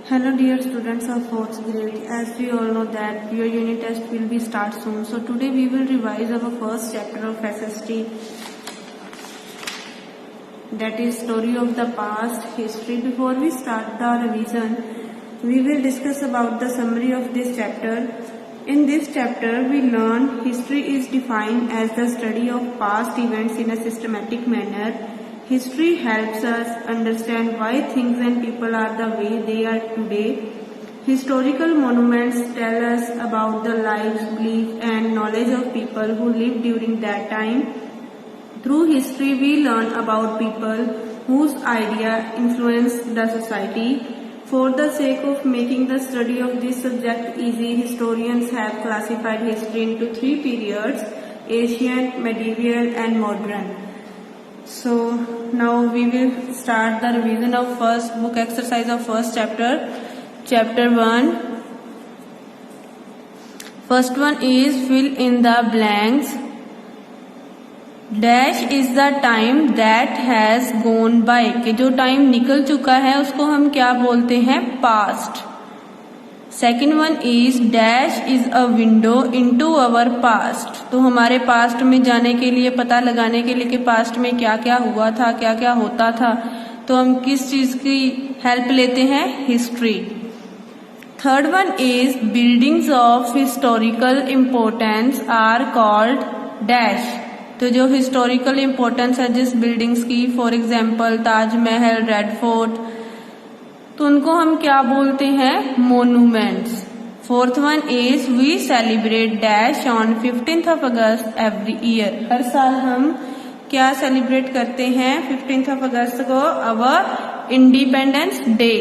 Hello dear students of 4th grade. As we all know that your unit test will be start soon. So today we will revise our first chapter of SST, that is story of the past, history. Before we start the revision, we will discuss about the summary of this chapter. In this chapter we learn history is defined as the study of past events in a systematic manner. History helps us understand why things and people are the way they are today. Historical monuments tell us about the lives, beliefs and knowledge of people who lived during that time. Through history we learn about people whose idea influenced the society. For the sake of making the study of this subject easy, historians have classified history into 3 periods: ancient, medieval and modern. So now we will start the revision of first book exercise of first chapter. Chapter 1. First one is fill in the blanks. Dash is the time that has gone by. कि जो time निकल चुका है उसको हम क्या बोलते हैं? Past. Second one is dash is a window into our past. तो हमारे पास्ट में जाने के लिए, पता लगाने के लिए कि पास्ट में क्या क्या हुआ था, क्या क्या होता था, तो हम किस चीज की हेल्प लेते हैं? History. Third one is buildings of historical importance are called dash. तो जो हिस्टोरिकल इम्पोर्टेंस है जिस बिल्डिंग्स की, for example Taj Mahal, red fort, तो उनको हम क्या बोलते हैं? Monuments. Fourth one is we celebrate dash on 15th of August every year. हर साल हम क्या सेलिब्रेट करते हैं? 15th of August को, our independence day.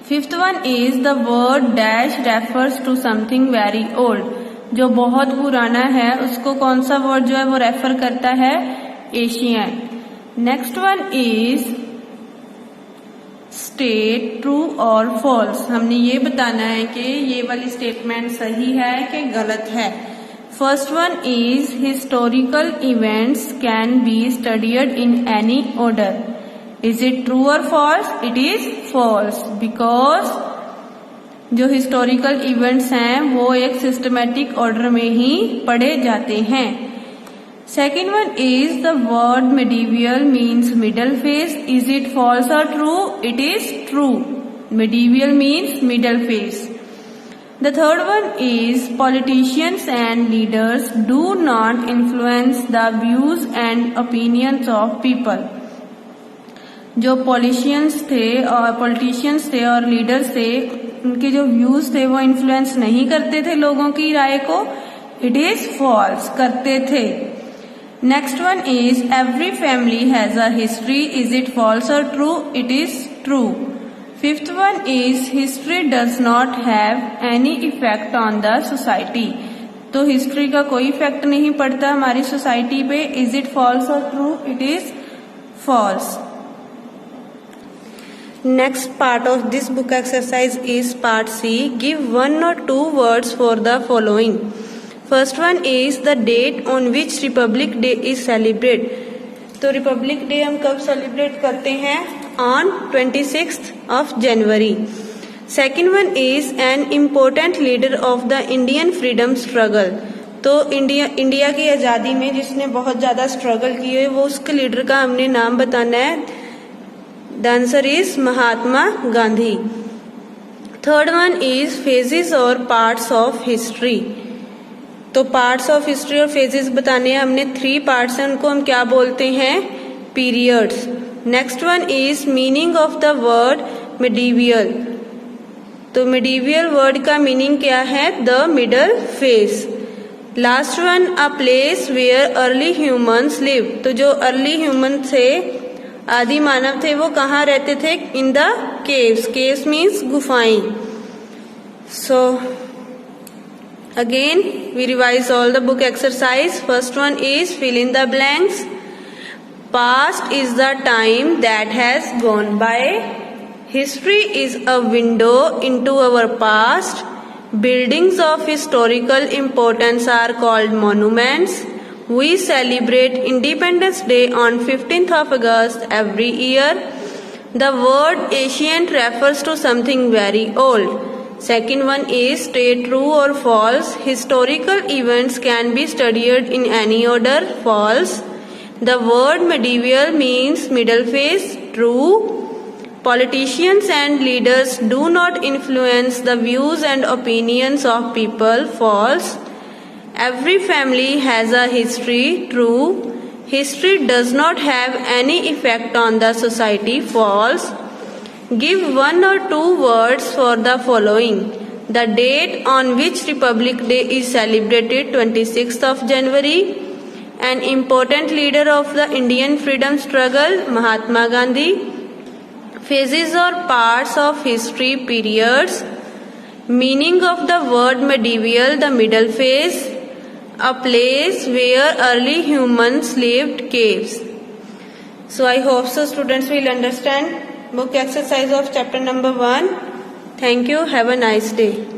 Fifth one is the word dash refers to something very old. जो बहुत पुराना है उसको कौन सा वर्ड जो है वो रेफर करता है? Asian. Next one is state true और फॉल्स. हमने ये बताना है कि ये वाली स्टेटमेंट सही है कि गलत है. First one is historical events can be studied in any order. Is it true और false? It is false, because जो हिस्टोरिकल इवेंट्स हैं वो एक सिस्टमेटिक ऑर्डर में ही पढ़े जाते हैं. Second one is the word medieval means middle phase. Is it false or true? It is true. Medieval means middle phase. The third one is politicians and leaders do not influence the views and opinions of people. जो politicians थे और leaders थे, उनके जो views थे वो influence नहीं करते थे लोगों की राय को. It is false. करते थे. Next one is every family has a history. Is it false or true? It is true. Fifth one is history does not have any effect on the society. तो history का कोई effect नहीं पड़ता हमारी society पे. Is it false or true? It is false. Next part of this book exercise is part C. Give 1 or 2 words for the following. First one is the date on which Republic Day is celebrate. तो Republic Day हम कब celebrate करते हैं? On 26th of January. Second one is an important leader of the Indian freedom struggle. तो India की आज़ादी में जिसने बहुत ज़्यादा स्ट्रगल की है वो उसके लीडर का हमने नाम बताना है. The answer is Mahatma Gandhi. Third one is phases और पार्ट्स ऑफ हिस्ट्री. तो पार्ट्स ऑफ हिस्ट्री और फेजेस बताने हैं हमने. 3 पार्ट्स हैं, उनको हम क्या बोलते हैं? Periods. Next one is meaning of the word medieval. तो मेडिवियल वर्ड का मीनिंग क्या है? The middle phase. Last one a place where early humans live. तो जो अर्ली ह्यूमन थे, आदि मानव थे, वो कहाँ रहते थे? In the caves. Caves means गुफाएं. सो again we revise all the book exercise. First one is fill in the blanks. Past is the time that has gone by. History is a window into our past. Buildings of historical importance are called monuments. We celebrate Independence Day on 15th of August every year. The word ancient refers to something very old. Second one is state true or false. Historical events can be studied in any order. False. The word medieval means middle phase. True. Politicians and leaders do not influence the views and opinions of people. False. Every family has a history. True. History does not have any effect on the society. False. Give one or two words for the following. The date on which Republic Day is celebrated, 26th of January. An important leader of the Indian freedom struggle, Mahatma Gandhi. Phases or parts of history, periods. Meaning of the word medieval, the middle phase. A place where early humans lived, caves. So I hope so students will understand book exercise of chapter number 1. Thank you. Have a nice day.